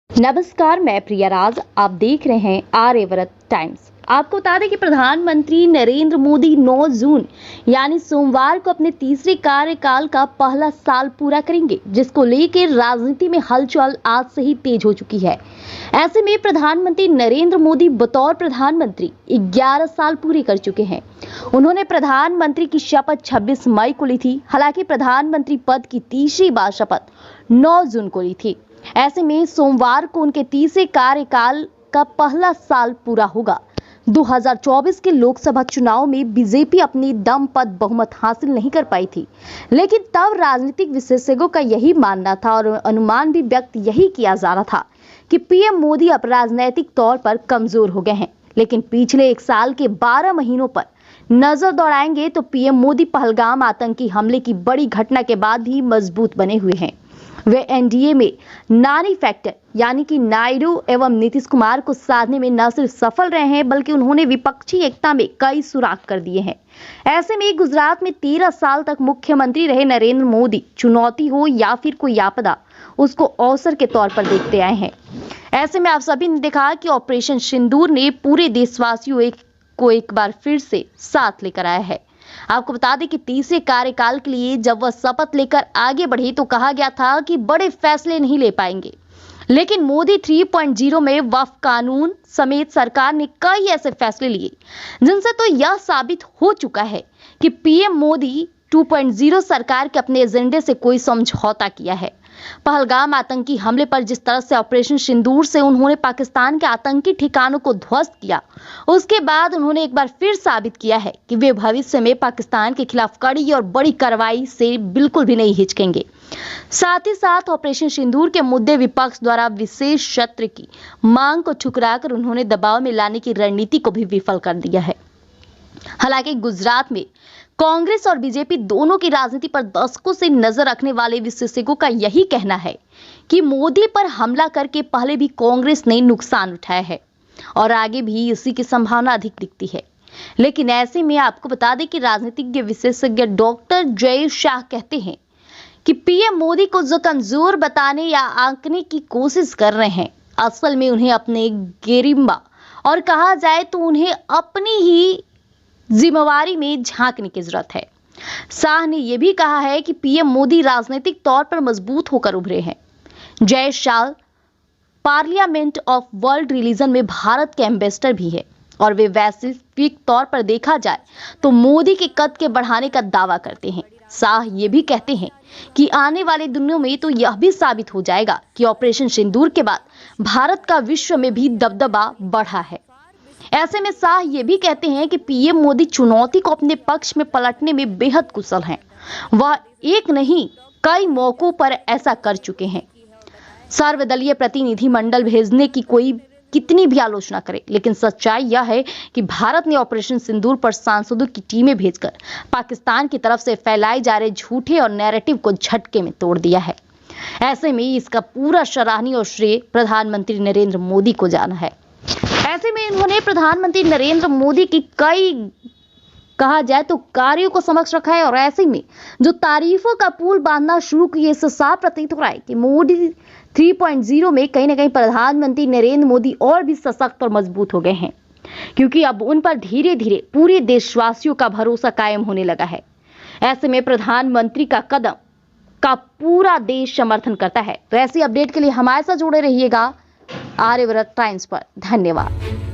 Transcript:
नमस्कार, मैं प्रिया राज। आप देख रहे हैं आर्यव्रत टाइम्स। आपको बता दें कि प्रधानमंत्री नरेंद्र मोदी 9 जून यानी सोमवार को अपने तीसरे कार्यकाल का पहला साल पूरा करेंगे, जिसको लेकर राजनीति में हलचल आज से ही तेज हो चुकी है। ऐसे में प्रधानमंत्री नरेंद्र मोदी बतौर प्रधानमंत्री 11 साल पूरे कर चुके हैं। उन्होंने प्रधानमंत्री की शपथ 26 मई को ली थी। हालांकि प्रधानमंत्री पद की तीसरी बार शपथ 9 जून को ली थी। ऐसे में सोमवार को उनके तीसरे कार्यकाल का पहला साल पूरा होगा। 2024 के लोकसभा चुनाव में बीजेपी अपनी दम पर बहुमत हासिल नहीं कर पाई थी, लेकिन तब राजनीतिक विशेषज्ञों का यही मानना था और अनुमान भी व्यक्त यही किया जा रहा था कि पीएम मोदी अब राजनीतिक तौर पर कमजोर हो गए हैं। लेकिन पिछले एक साल के 12 महीनों पर नजर दौड़ाएंगे तो पीएम मोदी पहलगाम आतंकी हमले की बड़ी घटना के बाद भी मजबूत बने हुए हैं। वे एनडीए में नानी फैक्टर यानी कि नायडू एवं नीतीश कुमार को साधने में न सिर्फ सफल रहे हैं, बल्कि उन्होंने विपक्षी एकता में कई सुराग कर दिए हैं। ऐसे में गुजरात में 13 साल तक मुख्यमंत्री रहे नरेंद्र मोदी चुनौती हो या फिर कोई आपदा, उसको अवसर के तौर पर देखते आए हैं। ऐसे में आप सभी ने देखा कि ऑपरेशन सिंदूर ने पूरे देशवासियों को एक बार फिर से साथ लेकर आया है। आपको बता दें कि तीसरे कार्यकाल के लिए जब वह शपथ लेकर आगे बढ़े तो कहा गया था कि बड़े फैसले नहीं ले पाएंगे, लेकिन मोदी 3.0 में वक्फ कानून समेत सरकार ने कई ऐसे फैसले लिए जिनसे तो यह साबित हो चुका है कि पीएम मोदी 2.0 सरकार के अपने एजेंडे से कोई समझौता किया है। पहलगाम आतंकी हमले पर जिस तरह से ऑपरेशन सिंदूर से उन्होंने पाकिस्तान के आतंकी ठिकानों को ध्वस्त किया, उसके बाद उन्होंने एक बार फिर साबित किया है कि वे भविष्य में पाकिस्तान के खिलाफ कड़ी और बड़ी कार्रवाई से बिल्कुल भी नहीं हिचकेंगे। साथ ही साथ ऑपरेशन सिंदूर के मुद्दे विपक्ष द्वारा विशेष सत्र की मांग को ठुकराकर उन्होंने दबाव में लाने की रणनीति को भी विफल कर दिया है। हालांकि गुजरात में कांग्रेस और बीजेपी दोनों की राजनीति पर दशकों से नजर रखने वाले विशेषज्ञों का यही कहना है कि मोदी पर हमला करके पहले भी कांग्रेस ने नुकसान उठाया है और आगे भी इसी की संभावना अधिक दिखती है। लेकिन ऐसे में आपको बता दें कि राजनीतिज्ञ विशेषज्ञ डॉक्टर जय शाह कहते हैं कि पीएम मोदी को जो कमजोर बताने या आंकने की कोशिश कर रहे हैं, असल में उन्हें अपने गिरिम्बा और कहा जाए तो उन्हें अपनी ही जिम्मेवारी में झांकने की जरूरत है। शाह ने यह भी कहा है कि पीएम मोदी राजनीतिक तौर पर मजबूत होकर उभरे हैं। Jay Shah parliament of world religion में भारत के एम्बेसडर भी है और वे वैश्विक तौर पर देखा जाए तो मोदी के कद के बढ़ाने का दावा करते हैं। शाह ये भी कहते हैं कि आने वाले दिनों में तो यह भी साबित हो जाएगा कि ऑपरेशन सिंदूर के बाद भारत का विश्व में भी दबदबा बढ़ा है। ऐसे में शाह ये भी कहते हैं कि पीएम मोदी चुनौती को अपने पक्ष में पलटने में बेहद कुशल हैं। वह एक नहीं कई मौकों पर ऐसा कर चुके हैं। सर्वदलीय प्रतिनिधि मंडल भेजने की कोई कितनी भी आलोचना करे, लेकिन सच्चाई यह है कि भारत ने ऑपरेशन सिंदूर पर सांसदों की टीमें भेजकर पाकिस्तान की तरफ से फैलाए जा रहे झूठे और नैरेटिव को झटके में तोड़ दिया है। ऐसे में इसका पूरा सराहनीय और श्रेय प्रधानमंत्री नरेंद्र मोदी को जाना है। ऐसे में उन्होंने प्रधानमंत्री नरेंद्र मोदी की कई कहा जाए तो कार्यों को समक्ष रखा है और ऐसे में जो तारीफों का पुल बांधना शुरू किए, इससे साफ प्रतीत हो रहा है कि मोदी 3.0 में कहीं ना कहीं प्रधानमंत्री नरेंद्र मोदी और भी सशक्त और मजबूत हो गए हैं, क्योंकि अब उन पर धीरे धीरे पूरे देशवासियों का भरोसा कायम होने लगा है। ऐसे में प्रधानमंत्री का कदम का पूरा देश समर्थन करता है। तो ऐसी अपडेट के लिए हमारे साथ जुड़े रहिएगा आर्यव्रत टाइम्स पर। धन्यवाद।